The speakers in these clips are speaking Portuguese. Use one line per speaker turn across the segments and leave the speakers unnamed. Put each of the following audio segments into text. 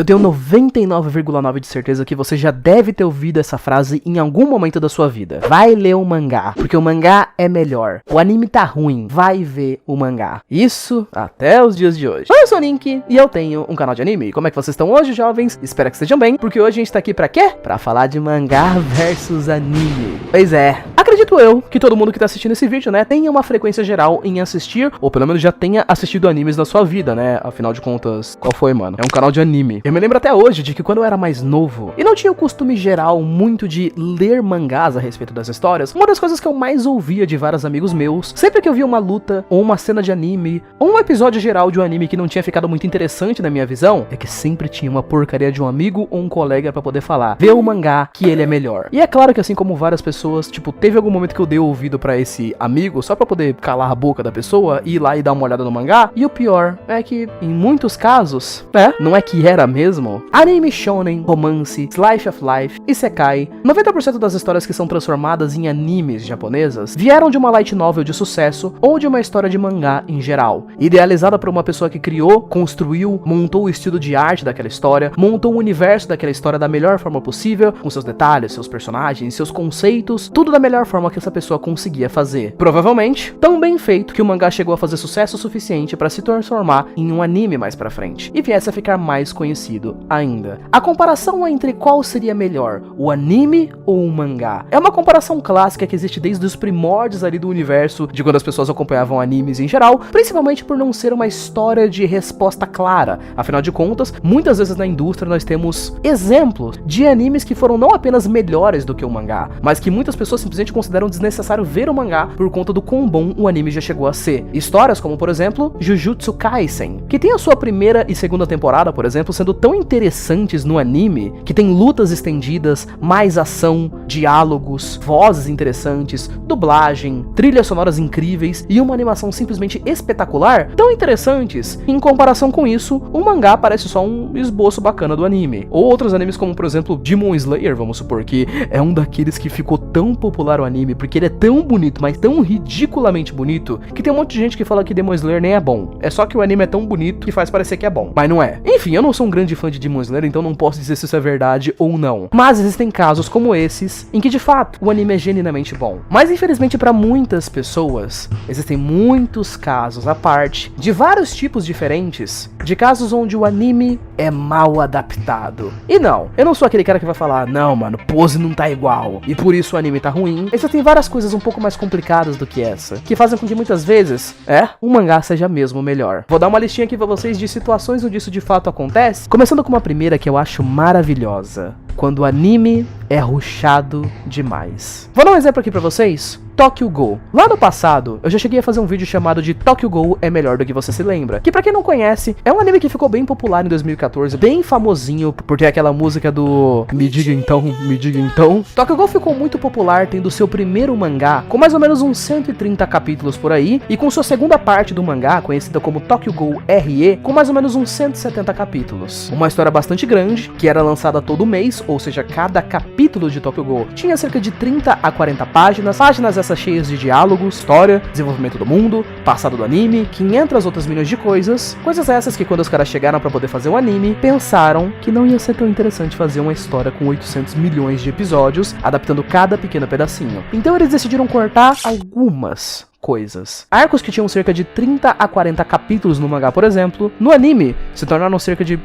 Eu tenho 99,9% de certeza que você já deve ter ouvido essa frase em algum momento da sua vida. Vai ler o mangá, porque o mangá é melhor. O anime tá ruim, vai ver o mangá. Isso até os dias de hoje. Eu sou o Link e eu tenho um canal de anime. Como é que vocês estão hoje, jovens? Espero que estejam bem, porque hoje a gente tá aqui pra quê? Pra falar de mangá versus anime. Pois é, acredito eu que todo mundo que tá assistindo esse vídeo, né, tenha uma frequência geral em assistir, ou pelo menos já tenha assistido animes na sua vida, né? Afinal de contas, qual foi, mano? É um canal de anime. Eu me lembro até hoje de que quando eu era mais novo e não tinha o costume geral muito de ler mangás a respeito das histórias, uma das coisas que eu mais ouvia de vários amigos meus, sempre que eu via uma luta, ou uma cena de anime, ou um episódio geral de um anime que não tinha ficado muito interessante na minha visão, é que sempre tinha uma porcaria de um amigo ou um colega pra poder falar: vê o mangá que ele é melhor. E é claro que assim como várias pessoas, tipo, teve algum momento que eu dei ouvido pra esse amigo só pra poder calar a boca da pessoa, ir lá e dar uma olhada no mangá, e o pior é que em muitos casos, não é que era mesmo, anime shonen, romance, slice of life, isekai, 90% das histórias que são transformadas em animes japonesas vieram de uma light novel de sucesso ou de uma história de mangá em geral, idealizada por uma pessoa que criou, construiu, montou o estilo de arte daquela história, montou o universo daquela história da melhor forma possível, com seus detalhes, seus personagens, seus conceitos, tudo da melhor forma que essa pessoa conseguia fazer. Provavelmente, tão bem feito que o mangá chegou a fazer sucesso o suficiente para se transformar em um anime mais pra frente, e viesse a ficar mais conhecido ainda. A comparação entre qual seria melhor, o anime ou o mangá, é uma comparação clássica que existe desde os primórdios ali do universo, de quando as pessoas acompanhavam animes em geral, principalmente por não ser uma história de resposta clara. Afinal de contas, muitas vezes na indústria nós temos exemplos de animes que foram não apenas melhores do que o mangá, mas que muitas pessoas simplesmente consideram desnecessário ver o mangá por conta do quão bom o anime já chegou a ser. Histórias como, por exemplo, Jujutsu Kaisen, que tem a sua primeira e segunda temporada, por exemplo, sendo tão interessantes no anime, que tem lutas estendidas, mais ação, diálogos, vozes interessantes, dublagem, trilhas sonoras incríveis e uma animação simplesmente espetacular, tão interessantes. Em comparação com isso, o mangá parece só um esboço bacana do anime. Ou outros animes como, por exemplo, Demon Slayer, vamos supor, que é um daqueles que ficou tão popular o anime, porque ele é tão bonito, mas tão ridiculamente bonito, que tem um monte de gente que fala que Demon Slayer nem é bom. É só que o anime é tão bonito que faz parecer que é bom, mas não é. Enfim, eu não sou um grande fã de Demon Slayer, então não posso dizer se isso é verdade ou não. Mas existem casos como esses, em que de fato o anime é genuinamente bom. Mas infelizmente para muitas pessoas, existem muitos casos à parte, de vários tipos diferentes, de casos onde o anime é mal adaptado. E não, eu não sou aquele cara que vai falar: não, mano, pose não tá igual, e por isso o anime tá ruim. Existem várias coisas um pouco mais complicadas do que essa, que fazem com que muitas vezes, o mangá seja mesmo melhor. Vou dar uma listinha aqui pra vocês de situações onde isso de fato acontece, começando com uma primeira que eu acho maravilhosa: quando o anime é rushado demais. Vou dar um exemplo aqui pra vocês. Tokyo Ghoul. Lá no passado, eu já cheguei a fazer um vídeo chamado de Tokyo Ghoul é melhor do que você se lembra, que pra quem não conhece, é um anime que ficou bem popular em 2014, bem famosinho, por ter aquela música do Me Diga Então, Me Diga Então. Tokyo Ghoul ficou muito popular, tendo seu primeiro mangá, com mais ou menos uns 130 capítulos por aí, e com sua segunda parte do mangá, conhecida como Tokyo Ghoul RE, com mais ou menos uns 170 capítulos. Uma história bastante grande, que era lançada todo mês, ou seja, cada capítulo de Tokyo Ghoul tinha cerca de 30 a 40 páginas essas cheias de diálogos, história, desenvolvimento do mundo, passado do anime, 500 outras milhões de coisas essas que quando os caras chegaram pra poder fazer um anime, pensaram que não ia ser tão interessante fazer uma história com 800 milhões de episódios, adaptando cada pequeno pedacinho. Então eles decidiram cortar algumas coisas. Arcos que tinham cerca de 30 a 40 capítulos no mangá, por exemplo, no anime se tornaram cerca de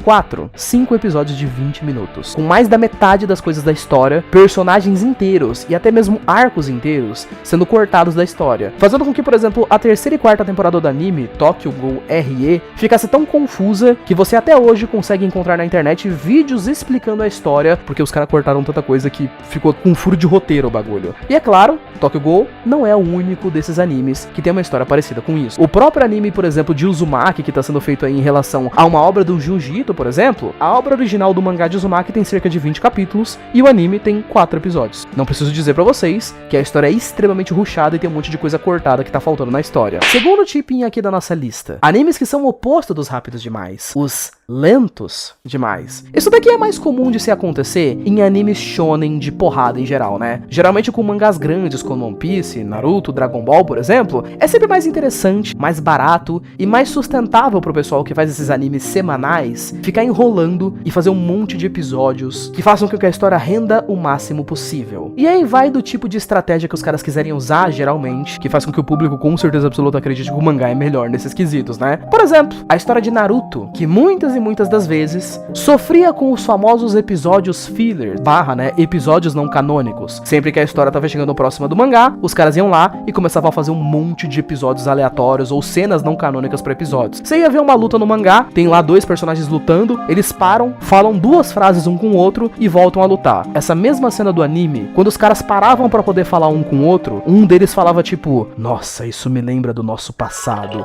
5 episódios de 20 minutos, com mais da metade das coisas da história, personagens inteiros e até mesmo arcos inteiros sendo cortados da história, fazendo com que, por exemplo, a terceira e quarta temporada do anime, Tokyo Ghoul RE, ficasse tão confusa que você até hoje consegue encontrar na internet vídeos explicando a história, porque os caras cortaram tanta coisa que ficou com um furo de roteiro o bagulho. E é claro, Tokyo Ghoul não é o único desses animes que tem uma história parecida com isso. O próprio anime, por exemplo, de Uzumaki, que está sendo feito aí em relação a uma obra do Junji Ito, por exemplo, a obra original do mangá de Uzumaki tem cerca de 20 capítulos e o anime tem 4 episódios. Não preciso dizer pra vocês que a história é extremamente rushada e tem um monte de coisa cortada que tá faltando na história. Segundo tipinho aqui da nossa lista, animes que são o oposto dos rápidos demais, os lentos demais. Isso daqui é mais comum de se acontecer em animes shonen de porrada em geral, né? Geralmente com mangás grandes como One Piece, Naruto, Dragon Ball, por exemplo, é sempre mais interessante, mais barato e mais sustentável pro pessoal que faz esses animes semanais ficar enrolando e fazer um monte de episódios que façam com que a história renda o máximo possível. E aí vai do tipo de estratégia que os caras quiserem usar, geralmente, que faz com que o público com certeza absoluta acredite que o mangá é melhor nesses quesitos, né? Por exemplo, a história de Naruto, que muitas e muitas das vezes sofria com os famosos episódios filler, episódios não canônicos. Sempre que a história tava chegando próxima do mangá, os caras iam lá e começavam a fazer um monte de episódios aleatórios ou cenas não canônicas pra episódios. Você ia ver uma luta no mangá, tem lá dois personagens lutando, eles param, falam duas frases um com o outro e voltam a lutar. Essa mesma cena do anime, quando os caras paravam pra poder falar um com o outro, um deles falava tipo, nossa, isso me lembra do nosso passado.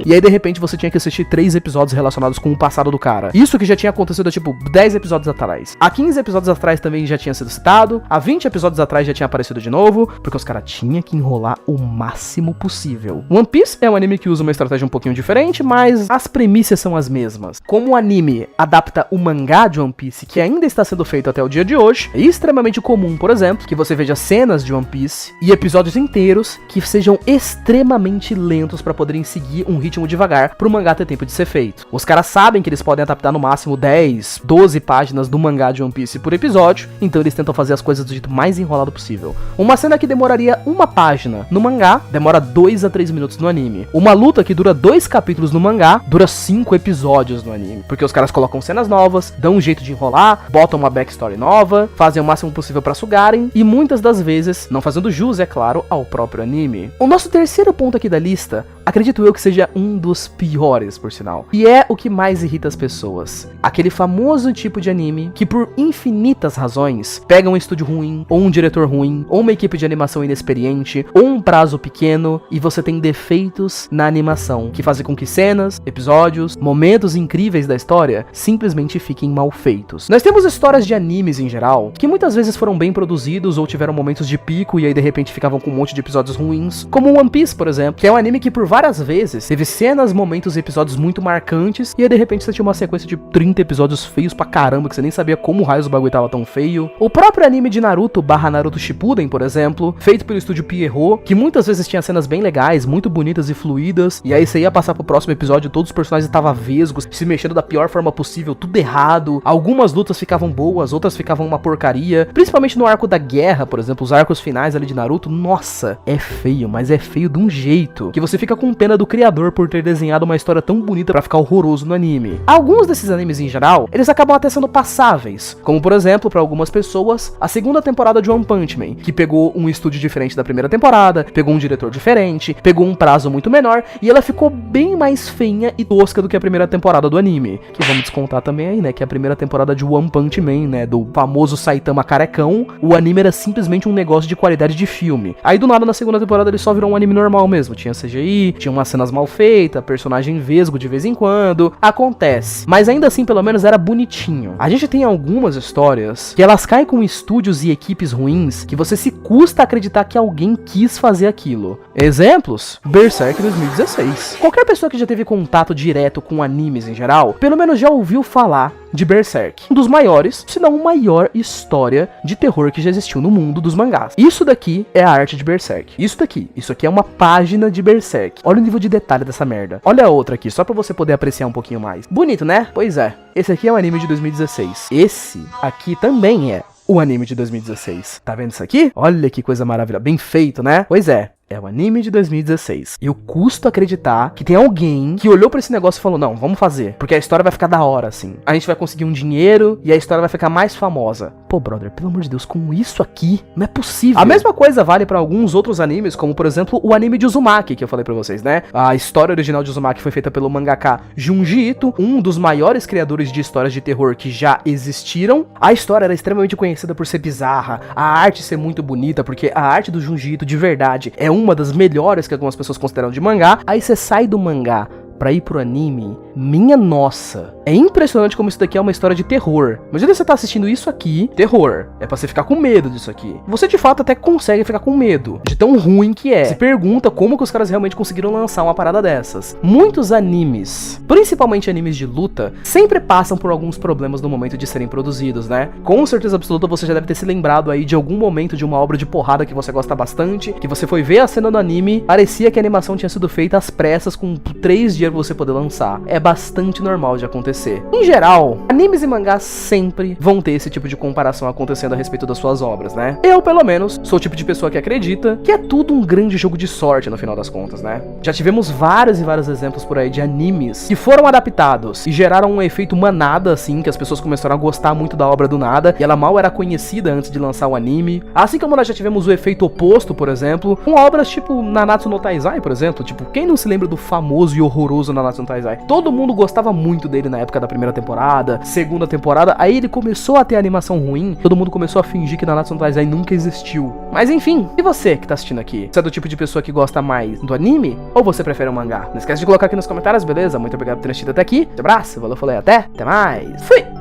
E aí, de repente, você tinha que assistir 3 episódios relacionados com o passado do cara. Isso que já tinha acontecido, tipo, 10 episódios atrás. Há 15 episódios atrás também já tinha sido citado. Há 20 episódios atrás já tinha aparecido de novo. Porque os caras tinham que enrolar o máximo possível. One Piece é um anime que usa uma estratégia um pouquinho diferente, mas as premissas são as mesmas. Como o anime adapta o mangá de One Piece, que ainda está sendo feito até o dia de hoje, é extremamente comum, por exemplo, que você veja cenas de One Piece e episódios inteiros que sejam extremamente lentos para poderem seguir um ritmo devagar pro mangá ter tempo de ser feito. Os caras sabem que eles podem adaptar no máximo 10, 12 páginas do mangá de One Piece por episódio, então eles tentam fazer as coisas do jeito mais enrolado possível. Uma cena que demoraria uma página no mangá, demora 2 a 3 minutos no anime. Uma luta que dura 2 capítulos no mangá, dura 5 episódios no anime. Porque os caras colocam cenas novas, dão um jeito de enrolar, botam uma backstory nova, fazem o máximo possível pra sugarem, e muitas das vezes, não fazendo jus, é claro, ao próprio anime. O nosso terceiro ponto aqui da lista, acredito eu que seja um dos piores, por sinal. E é o que mais irrita as pessoas. Aquele famoso tipo de anime que, por infinitas razões, pega um estúdio ruim, ou um diretor ruim, ou uma equipe de animação inexperiente, ou um prazo pequeno, e você tem defeitos na animação, que fazem com que cenas, episódios, momentos incríveis da história simplesmente fiquem mal feitos. Nós temos histórias de animes em geral, que muitas vezes foram bem produzidos, ou tiveram momentos de pico, e aí de repente ficavam com um monte de episódios ruins, como One Piece, por exemplo, que é um anime que por várias vezes teve cenas, momentos e episódios muito marcantes, e aí de repente você tinha uma sequência de 30 episódios feios pra caramba, que você nem sabia como raios o bagulho tava tão feio. O próprio anime de Naruto / Naruto Shippuden, por exemplo, feito pelo estúdio Pierrot, que muitas vezes tinha cenas bem legais, muito bonitas e fluídas, e aí você ia passar pro próximo episódio, todos os personagens estavam vesgos, se mexendo da pior forma possível, tudo errado. Algumas lutas ficavam boas, outras ficavam uma porcaria, principalmente no arco da guerra, por exemplo, os arcos finais ali de Naruto, nossa, é feio, mas é feio de um jeito, que você fica com pena do criador por ter desenhado uma história tão bonita pra ficar horroroso no anime. Alguns desses animes em geral, eles acabam até sendo passáveis, como por exemplo, pra algumas pessoas, a segunda temporada de One Punch Man, que pegou um estúdio diferente da primeira temporada, pegou um diretor diferente, pegou um prazo muito menor, e ela ficou bem mais feinha e tosca do que a primeira temporada do anime, que vamos descontar também aí, né, que a primeira temporada de One Punch Man, né, do famoso Saitama carecão, o anime era simplesmente um negócio de qualidade de filme. Aí do nada na segunda temporada ele só virou um anime normal mesmo, tinha CGI, tinha umas cenas mal feitas, personagem vesgo de vez em quando, acontece. Mas ainda assim, pelo menos era bonitinho. A gente tem algumas histórias que elas caem com estúdios e equipes ruins que você se custa acreditar que alguém quis fazer aquilo. Exemplos? Berserk 2016. Qualquer pessoa que já teve contato direto com animes em geral, pelo menos já ouviu falar de Berserk, um dos maiores, se não a maior história de terror que já existiu no mundo dos mangás. Isso daqui é a arte de Berserk. Isso aqui é uma página de Berserk. Olha o nível de detalhe dessa merda. Olha a outra aqui, só pra você poder apreciar um pouquinho mais. Bonito, né? Pois é. Esse aqui é um anime de 2016. Esse aqui também é o anime de 2016. Tá vendo isso aqui? Olha que coisa maravilhosa. Bem feito, né? Pois é. É o anime de 2016. Eu custo acreditar que tem alguém que olhou pra esse negócio e falou, não, vamos fazer, porque a história vai ficar da hora, assim. A gente vai conseguir um dinheiro e a história vai ficar mais famosa. Pô, brother, pelo amor de Deus, com isso aqui, não é possível. A mesma coisa vale pra alguns outros animes, como, por exemplo, o anime de Uzumaki, que eu falei pra vocês, né? A história original de Uzumaki foi feita pelo mangaka Junji Ito, um dos maiores criadores de histórias de terror que já existiram. A história era extremamente conhecida por ser bizarra, a arte ser muito bonita, porque a arte do Junji Ito, de verdade, é uma das melhores que algumas pessoas consideram de mangá. Aí você sai do mangá pra ir pro anime, minha nossa, é impressionante como isso daqui é uma história de terror. Imagina você tá assistindo isso aqui, terror, é pra você ficar com medo disso aqui. Você de fato até consegue ficar com medo de tão ruim que é. Se pergunta como que os caras realmente conseguiram lançar uma parada dessas. Muitos animes, principalmente animes de luta, sempre passam por alguns problemas no momento de serem produzidos, né? Com certeza absoluta você já deve ter se lembrado aí de algum momento de uma obra de porrada que você gosta bastante, que você foi ver a cena do anime, parecia que a animação tinha sido feita às pressas com 3 dias pra você poder lançar. É bastante normal de acontecer. Em geral, animes e mangás sempre vão ter esse tipo de comparação acontecendo a respeito das suas obras, né? Eu, pelo menos, sou o tipo de pessoa que acredita que é tudo um grande jogo de sorte no final das contas, né? Já tivemos vários e vários exemplos por aí de animes que foram adaptados e geraram um efeito manada, assim, que as pessoas começaram a gostar muito da obra do nada, e ela mal era conhecida antes de lançar o anime. Assim como nós já tivemos o efeito oposto, por exemplo, com obras tipo Nanatsu no Taizai, por exemplo. Tipo, quem não se lembra do famoso e horroroso Nanatsu no Taizai? Todo mundo gostava muito dele na época da primeira temporada, segunda temporada, aí ele começou a ter animação ruim, todo mundo começou a fingir que Nanatsu no Taizai nunca existiu. Mas enfim, e você que tá assistindo aqui? Você é do tipo de pessoa que gosta mais do anime ou você prefere o mangá? Não esquece de colocar aqui nos comentários, beleza? Muito obrigado por ter assistido até aqui. Um abraço, valeu, falei, até mais. Fui!